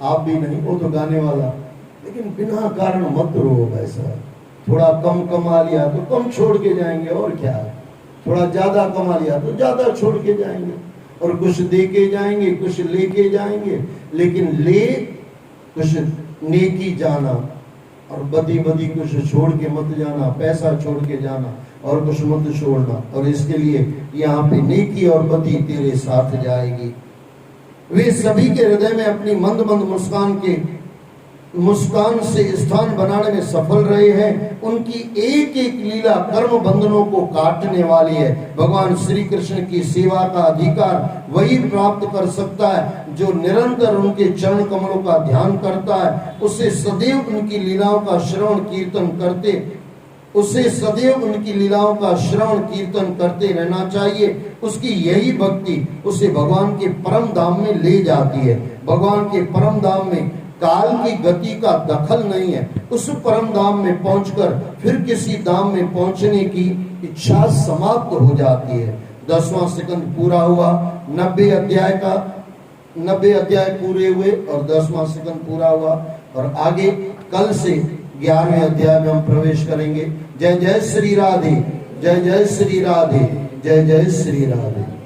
आप भी नहीं, वो तो गाने वाला। लेकिन बिना कारण मत रो वैसा। थोड़ा कम कमा लिया तो कम छोड़ के जाएंगे, और क्या है। थोड़ा ज्यादा कमा लिया तो ज्यादा छोड़ के जाएंगे, और कुछ दे के जाएंगे, कुछ लेके जाएंगे। लेकिन ले कुछ नेकी जाना, और बदी बदी कुछ छोड़ के मत जाना, पैसा छोड़ के जाना और कुछ मत छोड़ना। और इसके लिए यहाँ पे नेकी और बदी तेरे साथ जाएगी। वे सभी के हृदय में अपनी मंद मंद मुस्कान के मुस्कान से स्थान बनाने में सफल रहे हैं, उनकी एक एक लीला कर्म बंधनों को काटने वाली है। भगवान श्री कृष्ण की सेवा का अधिकार वही प्राप्त कर सकता है जो निरंतर उनके चरण कमलों का ध्यान करता है। उसे सदैव उनकी लीलाओं का श्रवण कीर्तन करते रहना चाहिए। उसकी यही भक्ति उसे भगवान के परम धाम में ले जाती है। भगवान के परम धाम में काल की गति का दखल नहीं है। उस परम धाम में पहुंचकर फिर किसी धाम में पहुंचने की इच्छा समाप्त हो जाती है। 10वां सेकंड पूरा हुआ। 90 अध्याय पूरे हुए और 10वां सेकंड पूरा हुआ और आगे कल से 11वें अध्याय में हम प्रवेश करेंगे। जय जय श्री राधे, जय जय श्री राधे, जय जय श्री राधे।